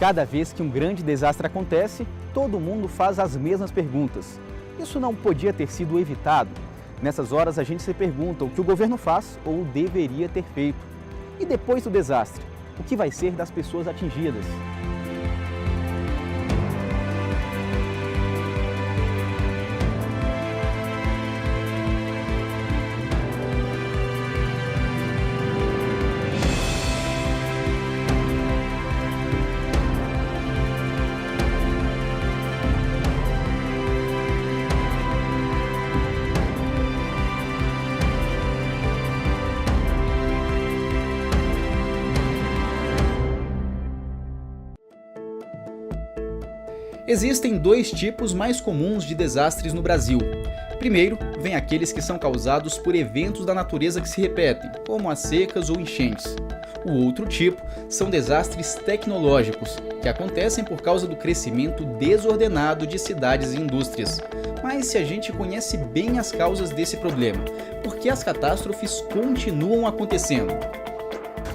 Cada vez que um grande desastre acontece, todo mundo faz as mesmas perguntas. Isso não podia ter sido evitado? Nessas horas a gente se pergunta o que o governo faz ou deveria ter feito. E depois do desastre, o que vai ser das pessoas atingidas? Existem dois tipos mais comuns de desastres no Brasil. Primeiro, vem aqueles que são causados por eventos da natureza que se repetem, como as secas ou enchentes. O outro tipo são desastres tecnológicos, que acontecem por causa do crescimento desordenado de cidades e indústrias. Mas se a gente conhece bem as causas desse problema, por que as catástrofes continuam acontecendo?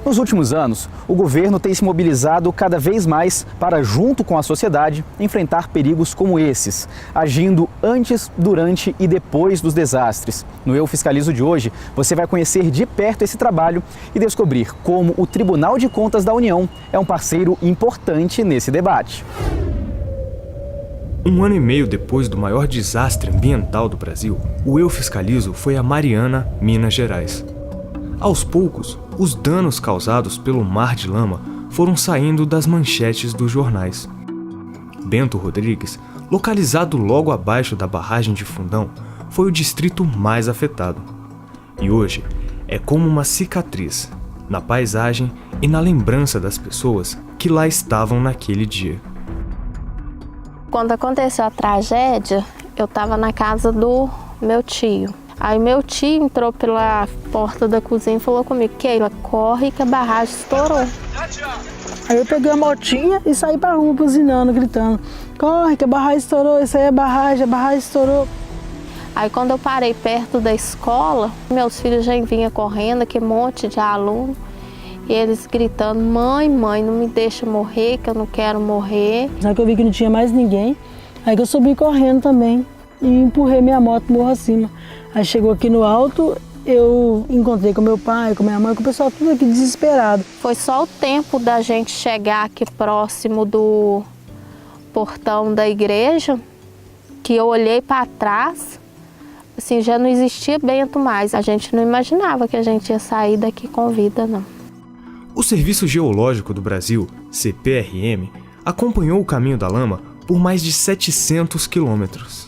Nos últimos anos, o governo tem se mobilizado cada vez mais para, junto com a sociedade, enfrentar perigos como esses, agindo antes, durante e depois dos desastres. No Eu Fiscalizo de hoje, você vai conhecer de perto esse trabalho e descobrir como o Tribunal de Contas da União é um parceiro importante nesse debate. Um ano e meio depois do maior desastre ambiental do Brasil, o Eu Fiscalizo foi a Mariana, Minas Gerais. Aos poucos, os danos causados pelo mar de lama foram saindo das manchetes dos jornais. Bento Rodrigues, localizado logo abaixo da barragem de Fundão, foi o distrito mais afetado. E hoje é como uma cicatriz, na paisagem e na lembrança das pessoas que lá estavam naquele dia. Quando aconteceu a tragédia, eu estava na casa do meu tio. Aí meu tio entrou pela porta da cozinha e falou comigo: Keila, corre que a barragem estourou. Aí eu peguei a motinha e saí pra rua buzinando, gritando: corre que a barragem estourou, isso aí é a barragem estourou. Aí quando eu parei perto da escola, meus filhos já vinham correndo, aquele monte de aluno, e eles gritando: mãe, não me deixa morrer, que eu não quero morrer. Só que eu vi que não tinha mais ninguém, aí que eu subi correndo também e empurrei minha moto morro acima. Aí chegou aqui no alto, eu encontrei com meu pai, com minha mãe, com o pessoal tudo aqui desesperado. Foi só o tempo da gente chegar aqui próximo do portão da igreja, que eu olhei para trás, assim, já não existia Bento mais. A gente não imaginava que a gente ia sair daqui com vida, não. O Serviço Geológico do Brasil, CPRM, acompanhou o caminho da lama por mais de 700 quilômetros.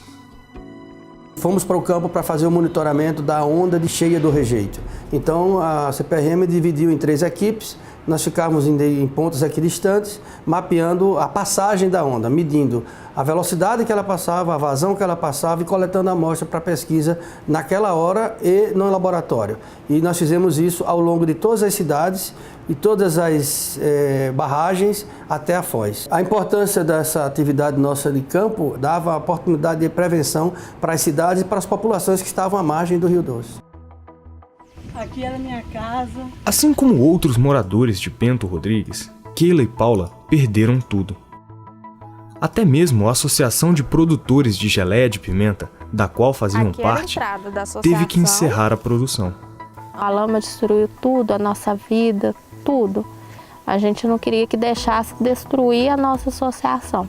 Fomos para o campo para fazer o monitoramento da onda de cheia do rejeito. Então a CPRM dividiu em 3 equipes, nós ficávamos em pontos equidistantes, mapeando a passagem da onda, medindo a velocidade que ela passava, a vazão que ela passava e coletando a amostra para pesquisa naquela hora e no laboratório. E nós fizemos isso ao longo de todas as cidades e todas as barragens até a Foz. A importância dessa atividade nossa de campo dava a oportunidade de prevenção para as cidades e para as populações que estavam à margem do Rio Doce. Aqui era minha casa. Assim como outros moradores de Bento Rodrigues, Keila e Paula perderam tudo. Até mesmo a Associação de Produtores de Geleia de Pimenta, da qual faziam parte, teve que encerrar a produção. A lama destruiu tudo, a nossa vida, tudo. A gente não queria que deixasse destruir a nossa associação.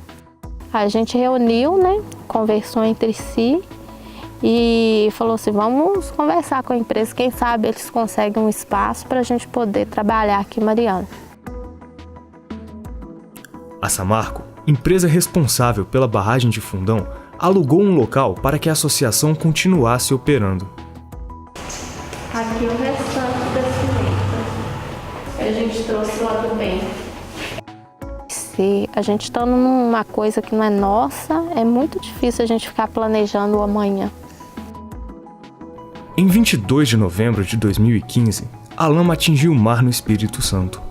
A gente reuniu, né, conversou entre si e falou assim: vamos conversar com a empresa, quem sabe eles conseguem um espaço para a gente poder trabalhar aqui em Mariana. A Samarco, empresa responsável pela barragem de Fundão, alugou um local para que a associação continuasse operando. Aqui o restante da cimenta que a gente trouxe lá do bem. Se a gente está numa coisa que não é nossa, é muito difícil a gente ficar planejando o amanhã. Em 22 de novembro de 2015, a lama atingiu o mar no Espírito Santo.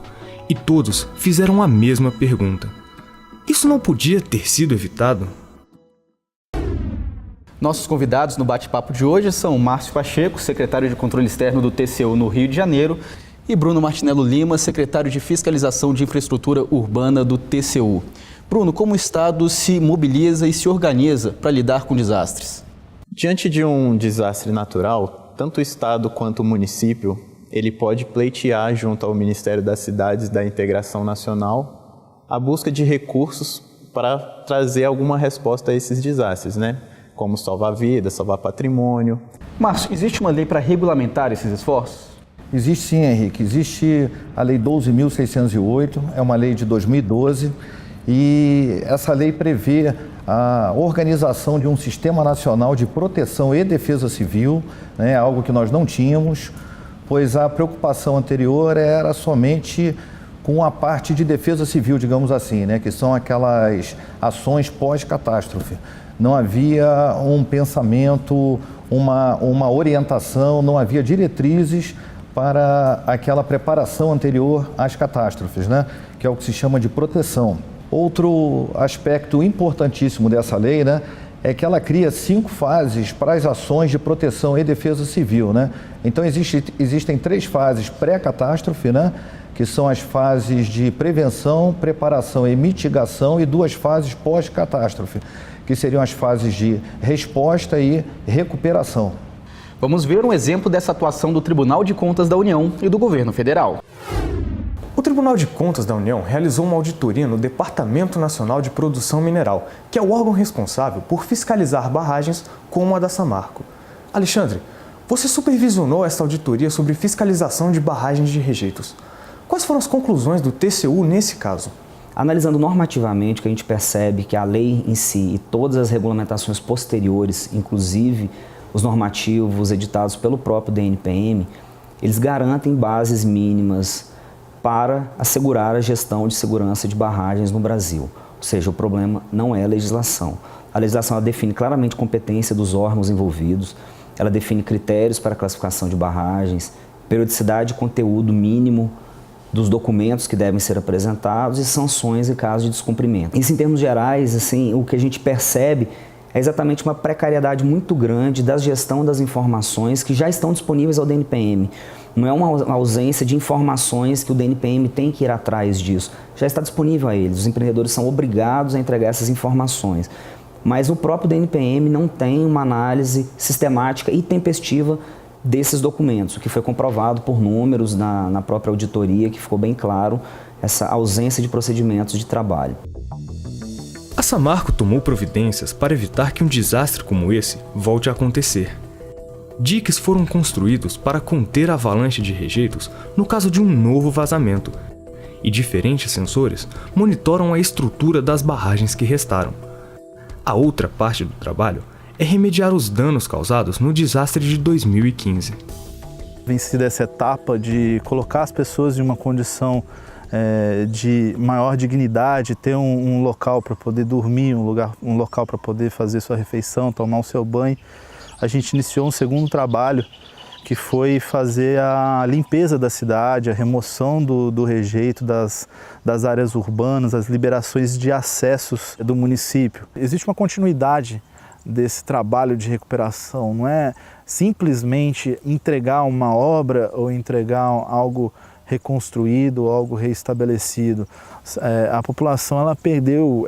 E todos fizeram a mesma pergunta: isso não podia ter sido evitado? Nossos convidados no bate-papo de hoje são Márcio Pacheco, secretário de Controle Externo do TCU no Rio de Janeiro, E Bruno Martinello Lima, secretário de Fiscalização de Infraestrutura Urbana do TCU. Bruno, como o Estado se mobiliza e se organiza para lidar com desastres? Diante de um desastre natural, tanto o Estado quanto o município, ele pode pleitear junto ao Ministério das Cidades e da Integração Nacional a busca de recursos para trazer alguma resposta a esses desastres, né? Como salvar vidas, salvar patrimônio. Márcio, existe uma lei para regulamentar esses esforços? Existe sim, Henrique. Existe a Lei 12.608, é uma lei de 2012, e essa lei prevê a organização de um Sistema Nacional de Proteção e Defesa Civil, né, algo que nós não tínhamos, pois a preocupação anterior era somente com a parte de defesa civil, digamos assim, né, que são aquelas ações pós-catástrofe. Não havia um pensamento, uma orientação, não havia diretrizes para aquela preparação anterior às catástrofes, né, que é o que se chama de proteção. Outro aspecto importantíssimo dessa lei, né, é que ela cria 5 fases para as ações de proteção e defesa civil, né? Então existem 3 fases pré-catástrofe, né, que são as fases de prevenção, preparação e mitigação, e 2 fases pós-catástrofe, que seriam as fases de resposta e recuperação. Vamos ver um exemplo dessa atuação do Tribunal de Contas da União e do Governo Federal. O Tribunal de Contas da União realizou uma auditoria no Departamento Nacional de Produção Mineral, que é o órgão responsável por fiscalizar barragens como a da Samarco. Alexandre, você supervisionou essa auditoria sobre fiscalização de barragens de rejeitos. Quais foram as conclusões do TCU nesse caso? Analisando normativamente, que a gente percebe que a lei em si e todas as regulamentações posteriores, inclusive os normativos editados pelo próprio DNPM, eles garantem bases mínimas para assegurar a gestão de segurança de barragens no Brasil. Ou seja, o problema não é a legislação. A legislação ela define claramente competência dos órgãos envolvidos, ela define critérios para a classificação de barragens, periodicidade e conteúdo mínimo dos documentos que devem ser apresentados e sanções em caso de descumprimento. Isso, em termos gerais, assim, o que a gente percebe é exatamente uma precariedade muito grande da gestão das informações que já estão disponíveis ao DNPM. Não é uma ausência de informações que o DNPM tem que ir atrás disso. Já está disponível a eles. Os empreendedores são obrigados a entregar essas informações. Mas o próprio DNPM não tem uma análise sistemática e tempestiva desses documentos, o que foi comprovado por números na própria auditoria, que ficou bem claro essa ausência de procedimentos de trabalho. A Samarco tomou providências para evitar que um desastre como esse volte a acontecer. Diques foram construídos para conter a avalanche de rejeitos no caso de um novo vazamento, e diferentes sensores monitoram a estrutura das barragens que restaram. A outra parte do trabalho é remediar os danos causados no desastre de 2015. Vencida essa etapa de colocar as pessoas em uma condição de maior dignidade, ter um local para poder dormir, um local para poder fazer sua refeição, tomar o seu banho, a gente iniciou um segundo trabalho, que foi fazer a limpeza da cidade, a remoção do rejeito das áreas urbanas, as liberações de acessos do município. Existe uma continuidade desse trabalho de recuperação, não é simplesmente entregar uma obra ou entregar algo reconstruído, algo reestabelecido. A população ela perdeu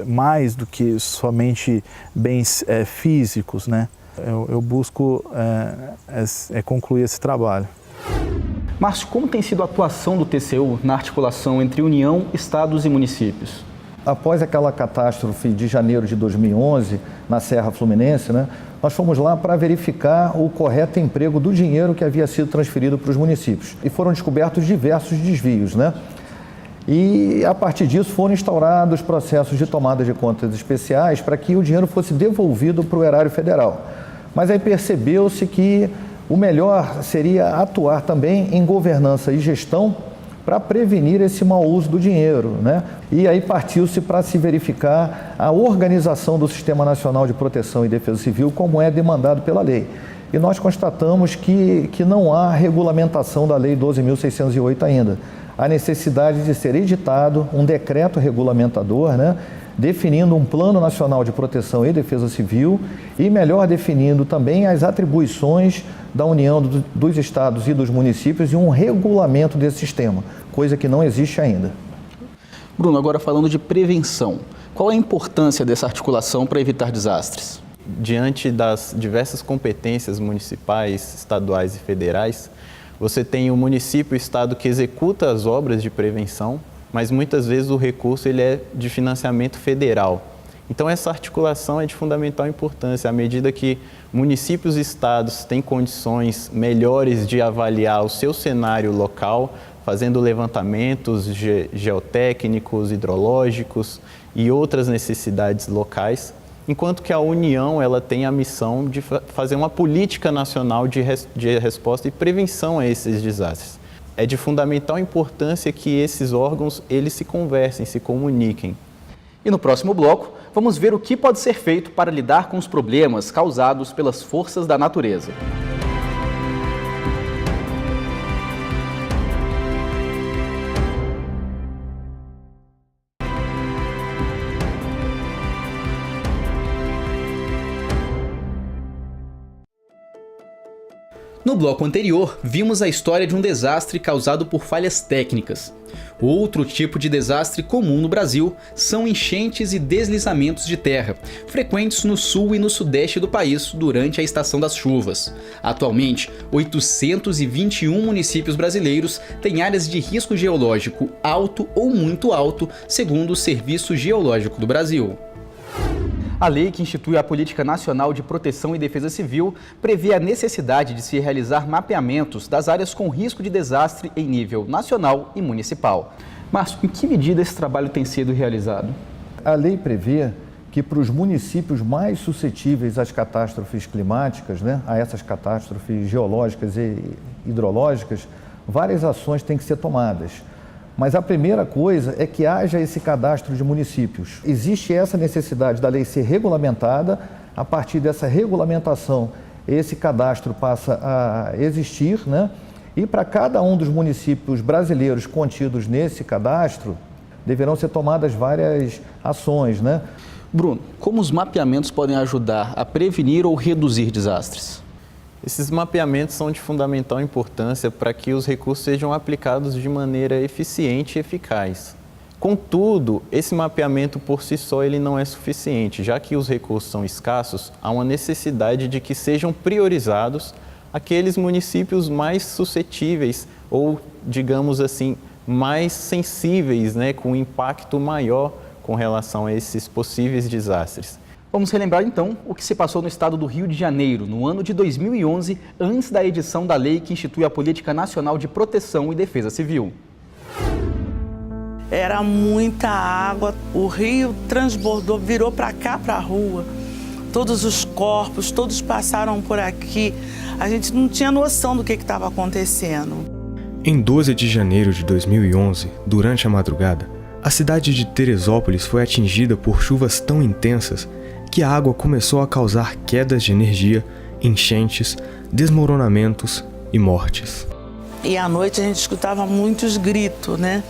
mais do que somente bens físicos, né? Eu busco concluir esse trabalho. Márcio, como tem sido a atuação do TCU na articulação entre União, Estados e municípios? Após aquela catástrofe de janeiro de 2011, na Serra Fluminense, né, nós fomos lá para verificar o correto emprego do dinheiro que havia sido transferido para os municípios. E foram descobertos diversos desvios, né? E, a partir disso, foram instaurados processos de tomada de contas especiais para que o dinheiro fosse devolvido para o erário federal. Mas aí percebeu-se que o melhor seria atuar também em governança e gestão para prevenir esse mau uso do dinheiro, né? E aí partiu-se para se verificar a organização do Sistema Nacional de Proteção e Defesa Civil, como é demandado pela lei. E nós constatamos que não há regulamentação da Lei 12.608 ainda. a necessidade de ser editado um decreto regulamentador, né, definindo um Plano Nacional de Proteção e Defesa Civil e melhor definindo também as atribuições da União, dos estados e dos municípios e um regulamento desse sistema, coisa que não existe ainda. Bruno, agora falando de prevenção, qual a importância dessa articulação para evitar desastres? Diante das diversas competências municipais, estaduais e federais, você tem o município e o estado que executa as obras de prevenção, mas muitas vezes o recurso ele é de financiamento federal. Então essa articulação é de fundamental importância, à medida que municípios e estados têm condições melhores de avaliar o seu cenário local, fazendo levantamentos geotécnicos, hidrológicos e outras necessidades locais, enquanto que a União ela tem a missão de fazer uma política nacional de resposta e prevenção a esses desastres. É de fundamental importância que esses órgãos eles se conversem, se comuniquem. E no próximo bloco, vamos ver o que pode ser feito para lidar com os problemas causados pelas forças da natureza. No bloco anterior, vimos a história de um desastre causado por falhas técnicas. Outro tipo de desastre comum no Brasil são enchentes e deslizamentos de terra, frequentes no sul e no sudeste do país durante a estação das chuvas. Atualmente, 821 municípios brasileiros têm áreas de risco geológico alto ou muito alto, segundo o Serviço Geológico do Brasil. A lei que institui a Política Nacional de Proteção e Defesa Civil prevê a necessidade de se realizar mapeamentos das áreas com risco de desastre em nível nacional e municipal. Márcio, em que medida esse trabalho tem sido realizado? A lei prevê que para os municípios mais suscetíveis às catástrofes climáticas, né, a essas catástrofes geológicas e hidrológicas, várias ações têm que ser tomadas. Mas a primeira coisa é que haja esse cadastro de municípios. Existe essa necessidade da lei ser regulamentada, a partir dessa regulamentação, esse cadastro passa a existir, né? E para cada um dos municípios brasileiros contidos nesse cadastro, deverão ser tomadas várias ações, né? Bruno, como os mapeamentos podem ajudar a prevenir ou reduzir desastres? Esses mapeamentos são de fundamental importância para que os recursos sejam aplicados de maneira eficiente e eficaz. Contudo, esse mapeamento por si só ele não é suficiente, já que os recursos são escassos, há uma necessidade de que sejam priorizados aqueles municípios mais suscetíveis ou, digamos assim, mais sensíveis, né, com impacto maior com relação a esses possíveis desastres. Vamos relembrar então o que se passou no estado do Rio de Janeiro no ano de 2011, antes da edição da lei que institui a Política Nacional de Proteção e Defesa Civil. Era muita água, o rio transbordou, virou para cá, para a rua. Todos os corpos, todos passaram por aqui. A gente não tinha noção do que estava acontecendo. Em 12 de janeiro de 2011, durante a madrugada, a cidade de Teresópolis foi atingida por chuvas tão intensas que a água começou a causar quedas de energia, enchentes, desmoronamentos e mortes. E à noite a gente escutava muitos gritos, né?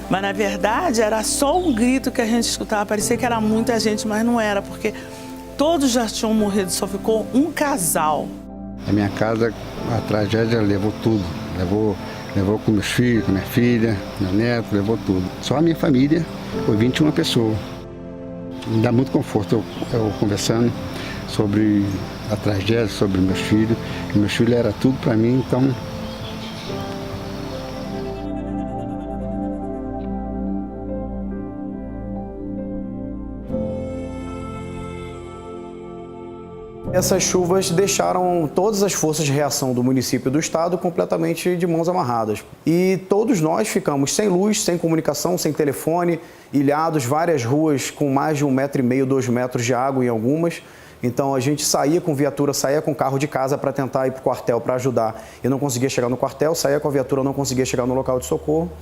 Mas na verdade era só um grito que a gente escutava, parecia que era muita gente, mas não era, porque todos já tinham morrido, só ficou um casal. A minha casa, a tragédia levou tudo, levou com meus filhos, com minha filha, meu neto, levou tudo. Só a minha família foi 21 pessoas. Me dá muito conforto eu conversando sobre a tragédia, sobre meus filhos. E meus filhos era tudo para mim, então... Essas chuvas deixaram todas as forças de reação do município e do estado completamente de mãos amarradas. E todos nós ficamos sem luz, sem comunicação, sem telefone, ilhados, várias ruas com mais de 1,5 metro, 2 metros de água em algumas. Então a gente saía com viatura, saía com carro de casa para tentar ir para o quartel para ajudar. Eu não conseguia chegar no quartel, saía com a viatura, não conseguia chegar no local de socorro.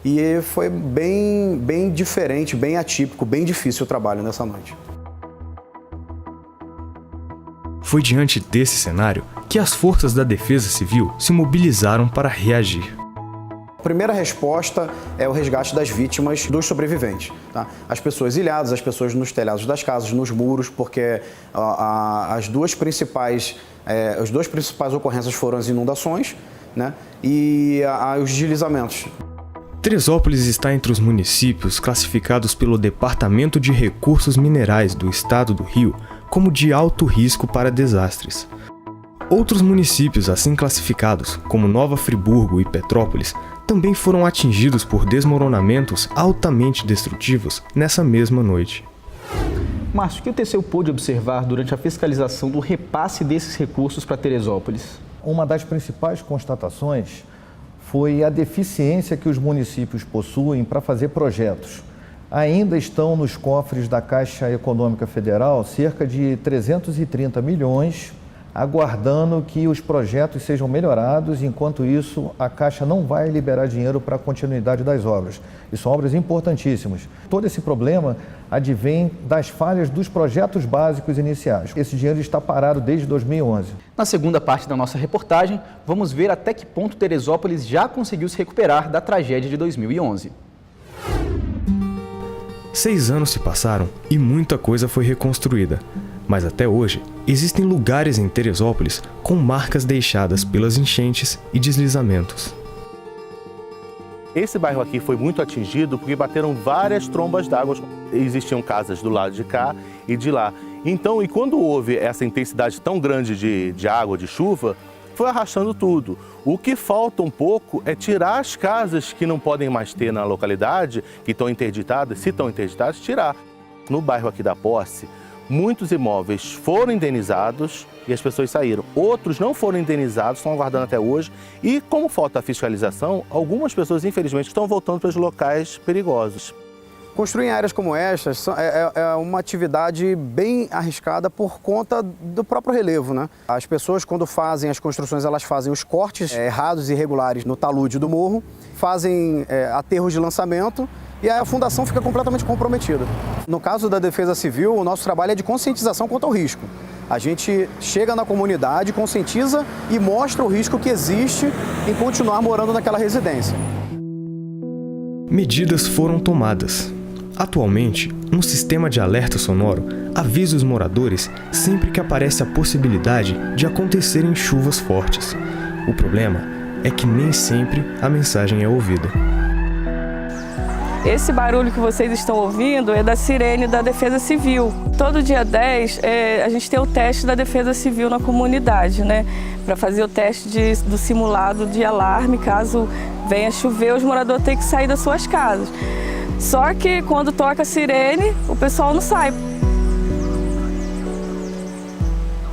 E foi bem diferente, bem atípico, bem difícil o trabalho nessa noite. Foi diante desse cenário que as forças da Defesa Civil se mobilizaram para reagir. A primeira resposta é o resgate das vítimas dos sobreviventes. Tá? As pessoas ilhadas, as pessoas nos telhados das casas, nos muros, porque as duas principais ocorrências foram as inundações, né? E os deslizamentos. Teresópolis está entre os municípios classificados pelo Departamento de Recursos Minerais do Estado do Rio como de alto risco para desastres. Outros municípios assim classificados, como Nova Friburgo e Petrópolis, também foram atingidos por desmoronamentos altamente destrutivos nessa mesma noite. Márcio, o que o TCU pôde observar durante a fiscalização do repasse desses recursos para Teresópolis? Uma das principais constatações foi a deficiência que os municípios possuem para fazer projetos. Ainda estão nos cofres da Caixa Econômica Federal cerca de 330 milhões, aguardando que os projetos sejam melhorados. Enquanto isso, a Caixa não vai liberar dinheiro para a continuidade das obras. E são obras importantíssimas. Todo esse problema advém das falhas dos projetos básicos iniciais. Esse dinheiro está parado desde 2011. Na segunda parte da nossa reportagem, vamos ver até que ponto Teresópolis já conseguiu se recuperar da tragédia de 2011. 6 anos se passaram e muita coisa foi reconstruída. Mas até hoje, existem lugares em Teresópolis com marcas deixadas pelas enchentes e deslizamentos. Esse bairro aqui foi muito atingido porque bateram várias trombas d'água. Existiam casas do lado de cá e de lá. Então, e quando houve essa intensidade tão grande de água, de chuva, foi arrastando tudo. O que falta um pouco é tirar as casas que não podem mais ter na localidade, que estão interditadas, se estão interditadas, tirar. No bairro aqui da Posse, muitos imóveis foram indenizados e as pessoas saíram. Outros não foram indenizados, estão aguardando até hoje. E como falta a fiscalização, algumas pessoas, infelizmente, estão voltando para os locais perigosos. Construir em áreas como estas é uma atividade bem arriscada por conta do próprio relevo, né? As pessoas, quando fazem as construções, elas fazem os cortes errados e irregulares no talude do morro, fazem aterros de lançamento e a fundação fica completamente comprometida. No caso da Defesa Civil, o nosso trabalho é de conscientização quanto ao risco. A gente chega na comunidade, conscientiza e mostra o risco que existe em continuar morando naquela residência. Medidas foram tomadas. Atualmente, um sistema de alerta sonoro avisa os moradores sempre que aparece a possibilidade de acontecerem chuvas fortes. O problema é que nem sempre a mensagem é ouvida. Esse barulho que vocês estão ouvindo é da sirene da Defesa Civil. Todo dia 10 a gente tem o teste da Defesa Civil na comunidade, né? Para fazer o teste do simulado de alarme, caso venha chover, os moradores têm que sair das suas casas. Só que quando toca a sirene, o pessoal não sai.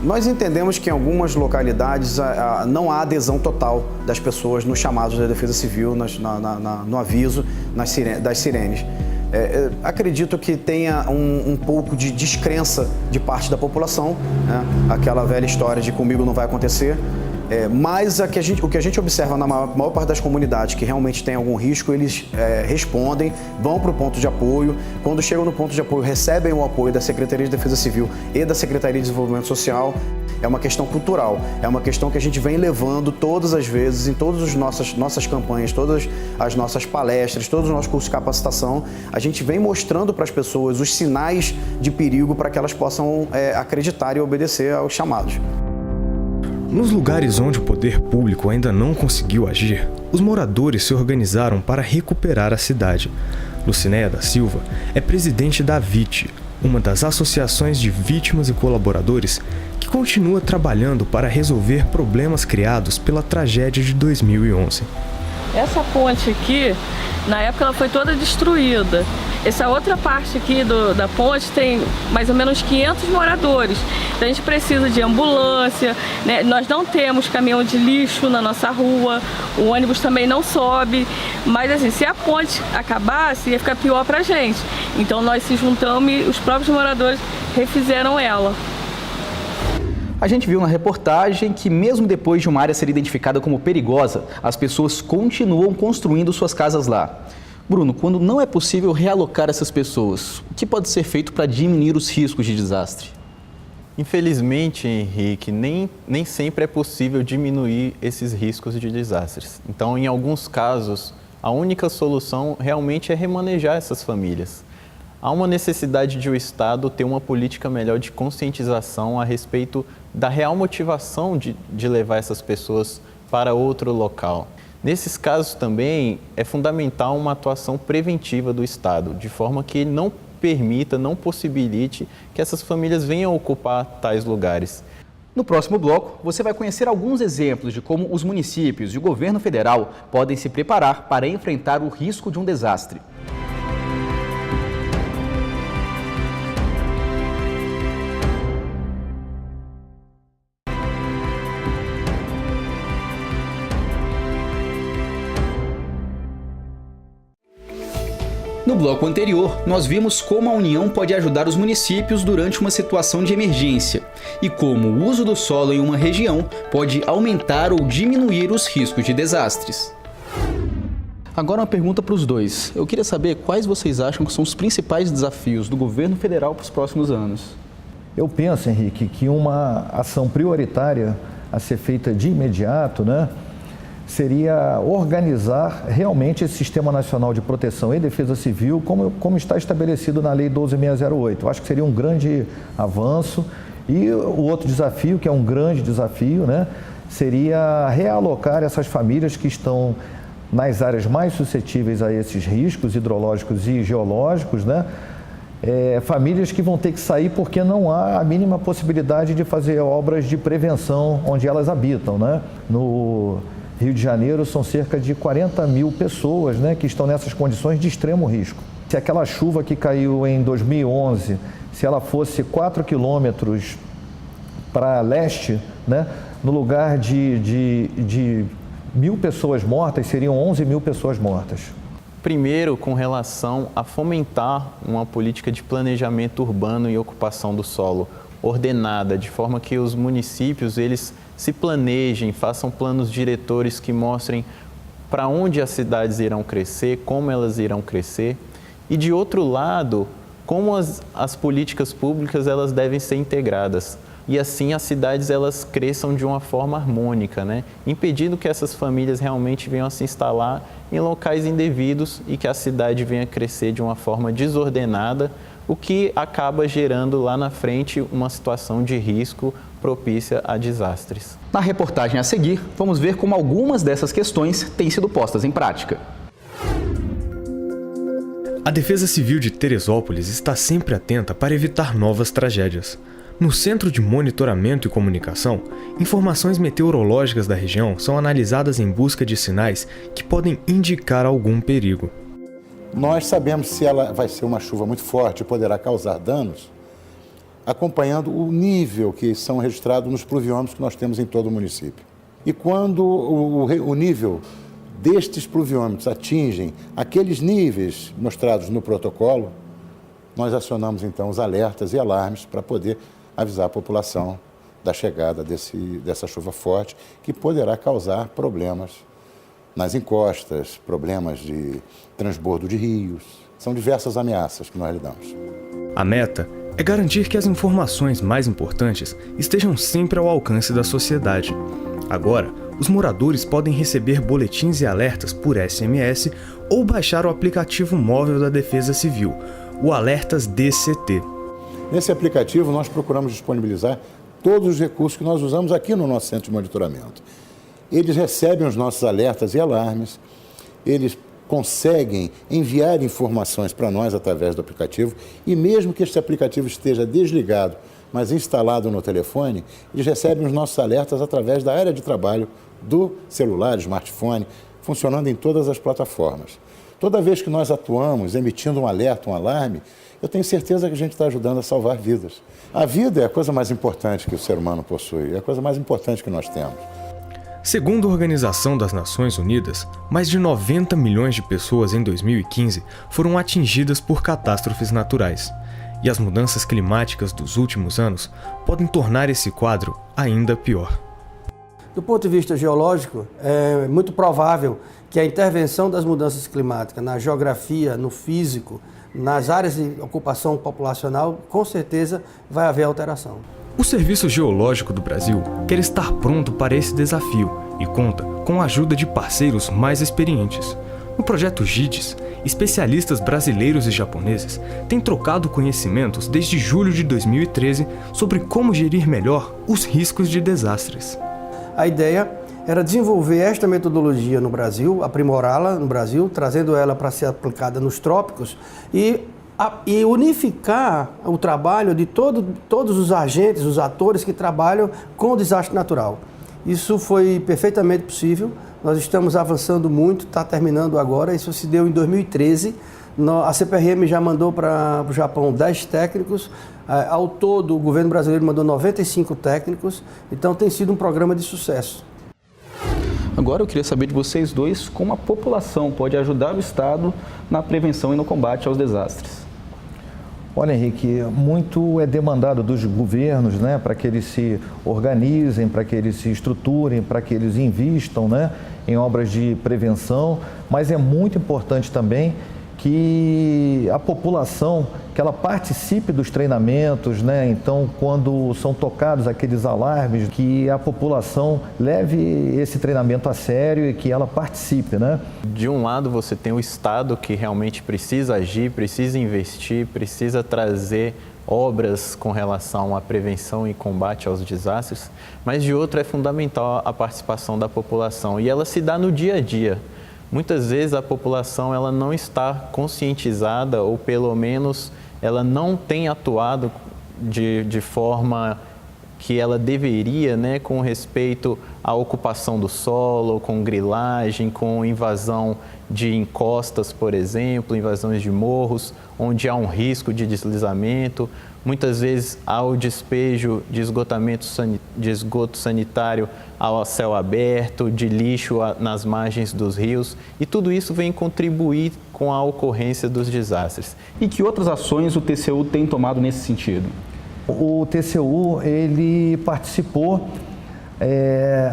Nós entendemos que em algumas localidades não há adesão total das pessoas nos chamados da Defesa Civil, no aviso das sirenes. Acredito que tenha um pouco de descrença de parte da população, né? Aquela velha história de comigo não vai acontecer. Mas o que a gente observa na maior parte das comunidades que realmente tem algum risco, eles respondem, vão para o ponto de apoio. Quando chegam no ponto de apoio, recebem o apoio da Secretaria de Defesa Civil e da Secretaria de Desenvolvimento Social. É uma questão cultural, é uma questão que a gente vem levando todas as vezes, em todas as nossas campanhas, todas as nossas palestras, todos os nossos cursos de capacitação. A gente vem mostrando para as pessoas os sinais de perigo para que elas possam acreditar e obedecer aos chamados. Nos lugares onde o poder público ainda não conseguiu agir, os moradores se organizaram para recuperar a cidade. Lucinéia da Silva é presidente da VIT, uma das associações de vítimas e colaboradores que continua trabalhando para resolver problemas criados pela tragédia de 2011. Essa ponte aqui, na época ela foi toda destruída. Essa outra parte aqui da ponte tem mais ou menos 500 moradores. Então a gente precisa de ambulância, né? Nós não temos caminhão de lixo na nossa rua, o ônibus também não sobe. Mas assim, se a ponte acabasse, ia ficar pior pra gente. Então nós se juntamos e os próprios moradores refizeram ela. A gente viu na reportagem que mesmo depois de uma área ser identificada como perigosa, as pessoas continuam construindo suas casas lá. Bruno, quando não é possível realocar essas pessoas, o que pode ser feito para diminuir os riscos de desastre? Infelizmente, Henrique, nem sempre é possível diminuir esses riscos de desastres. Então, em alguns casos, a única solução realmente é remanejar essas famílias. Há uma necessidade de o Estado ter uma política melhor de conscientização a respeito da real motivação de levar essas pessoas para outro local. Nesses casos também é fundamental uma atuação preventiva do Estado, de forma que ele não permita, não possibilite que essas famílias venham ocupar tais lugares. No próximo bloco, você vai conhecer alguns exemplos de como os municípios e o governo federal podem se preparar para enfrentar o risco de um desastre. No bloco anterior, nós vimos como a União pode ajudar os municípios durante uma situação de emergência e como o uso do solo em uma região pode aumentar ou diminuir os riscos de desastres. Agora uma pergunta para os dois. Eu queria saber quais vocês acham que são os principais desafios do governo federal para os próximos anos. Eu penso, Henrique, que uma ação prioritária a ser feita de imediato, seria organizar realmente esse Sistema Nacional de Proteção e Defesa Civil como está estabelecido na Lei 12.608. Eu acho que seria um grande avanço. E o outro desafio, que é um grande desafio, seria realocar essas famílias que estão nas áreas mais suscetíveis a esses riscos hidrológicos e geológicos, famílias que vão ter que sair porque não há a mínima possibilidade de fazer obras de prevenção onde elas habitam. No Rio de Janeiro são cerca de 40 mil pessoas que estão nessas condições de extremo risco. Se aquela chuva que caiu em 2011, se ela fosse 4 quilômetros para leste, no lugar de 1.000 pessoas mortas, seriam 11 mil pessoas mortas. Primeiro, com relação a fomentar uma política de planejamento urbano e ocupação do solo ordenada, de forma que os municípios eles se planejem, façam planos diretores que mostrem para onde as cidades irão crescer, como elas irão crescer. E, de outro lado, como as políticas públicas elas devem ser integradas. E assim as cidades elas cresçam de uma forma harmônica, impedindo que essas famílias realmente venham a se instalar em locais indevidos e que a cidade venha a crescer de uma forma desordenada, o que acaba gerando lá na frente uma situação de risco propícia a desastres. Na reportagem a seguir, vamos ver como algumas dessas questões têm sido postas em prática. A Defesa Civil de Teresópolis está sempre atenta para evitar novas tragédias. No Centro de Monitoramento e Comunicação, informações meteorológicas da região são analisadas em busca de sinais que podem indicar algum perigo. Nós sabemos se ela vai ser uma chuva muito forte e poderá causar danos, acompanhando o nível que são registrados nos pluviômetros que nós temos em todo o município. E quando o nível destes pluviômetros atingem aqueles níveis mostrados no protocolo, nós acionamos então os alertas e alarmes para poder avisar a população da chegada dessa chuva forte, que poderá causar problemas nas encostas, problemas de transbordo de rios. São diversas ameaças que nós lidamos. A meta é garantir que as informações mais importantes estejam sempre ao alcance da sociedade. Agora, os moradores podem receber boletins e alertas por SMS ou baixar o aplicativo móvel da Defesa Civil, o Alertas DCT. Nesse aplicativo, nós procuramos disponibilizar todos os recursos que nós usamos aqui no nosso centro de monitoramento. Eles recebem os nossos alertas e alarmes, eles conseguem enviar informações para nós através do aplicativo e mesmo que este aplicativo esteja desligado, mas instalado no telefone, eles recebem os nossos alertas através da área de trabalho do celular, smartphone, funcionando em todas as plataformas. Toda vez que nós atuamos emitindo um alerta, um alarme, eu tenho certeza que a gente está ajudando a salvar vidas. A vida é a coisa mais importante que o ser humano possui, é a coisa mais importante que nós temos. Segundo a Organização das Nações Unidas, mais de 90 milhões de pessoas em 2015 foram atingidas por catástrofes naturais. E as mudanças climáticas dos últimos anos podem tornar esse quadro ainda pior. Do ponto de vista geológico, é muito provável que a intervenção das mudanças climáticas na geografia, no físico, nas áreas de ocupação populacional, com certeza vai haver alteração. O Serviço Geológico do Brasil quer estar pronto para esse desafio e conta com a ajuda de parceiros mais experientes. No projeto GIDES, especialistas brasileiros e japoneses têm trocado conhecimentos desde julho de 2013 sobre como gerir melhor os riscos de desastres. A ideia era desenvolver esta metodologia no Brasil, aprimorá-la no Brasil, trazendo ela para ser aplicada nos trópicos e unificar o trabalho de todos os agentes, os atores que trabalham com o desastre natural. Isso foi perfeitamente possível, nós estamos avançando muito, está terminando agora, isso se deu em 2013. A CPRM já mandou para o Japão 10 técnicos, ao todo o governo brasileiro mandou 95 técnicos, então tem sido um programa de sucesso. Agora eu queria saber de vocês dois como a população pode ajudar o Estado na prevenção e no combate aos desastres. Olha, Henrique, muito é demandado dos governos, né, para que eles se organizem, para que eles se estruturem, para que eles invistam, né, em obras de prevenção, mas é muito importante também que a população, que ela participe dos treinamentos, né? Então, quando são tocados aqueles alarmes, que a população leve esse treinamento a sério e que ela participe, né? De um lado, você tem o Estado que realmente precisa agir, precisa investir, precisa trazer obras com relação à prevenção e combate aos desastres, mas de outro é fundamental a participação da população e ela se dá no dia a dia. Muitas vezes a população ela não está conscientizada ou pelo menos ela não tem atuado de forma que ela deveria, né, com respeito à ocupação do solo, com grilagem, com invasão de encostas, por exemplo, invasões de morros, onde há um risco de deslizamento. Muitas vezes há o despejo de esgoto sanitário ao céu aberto, de lixo nas margens dos rios, e tudo isso vem contribuir com a ocorrência dos desastres. E que outras ações o TCU tem tomado nesse sentido? O TCU, ele participou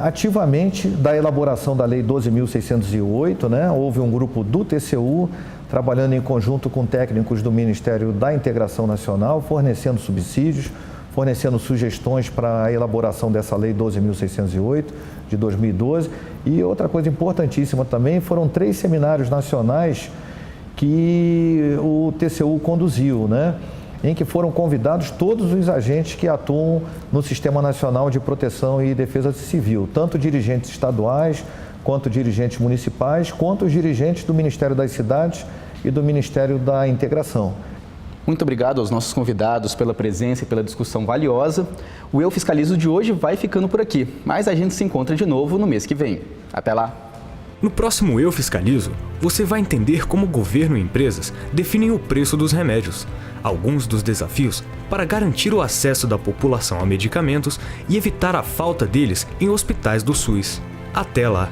ativamente da elaboração da Lei 12.608, né? Houve um grupo do TCU trabalhando em conjunto com técnicos do Ministério da Integração Nacional, fornecendo subsídios, fornecendo sugestões para a elaboração dessa Lei 12.608 de 2012. E outra coisa importantíssima também, foram 3 seminários nacionais que o TCU conduziu, né? Em que foram convidados todos os agentes que atuam no Sistema Nacional de Proteção e Defesa Civil, tanto dirigentes estaduais, quanto dirigentes municipais, quanto os dirigentes do Ministério das Cidades e do Ministério da Integração. Muito obrigado aos nossos convidados pela presença e pela discussão valiosa. O Eu Fiscalizo de hoje vai ficando por aqui, mas a gente se encontra de novo no mês que vem. Até lá! No próximo Eu Fiscalizo, você vai entender como o governo e empresas definem o preço dos remédios, alguns dos desafios para garantir o acesso da população a medicamentos e evitar a falta deles em hospitais do SUS. Até lá!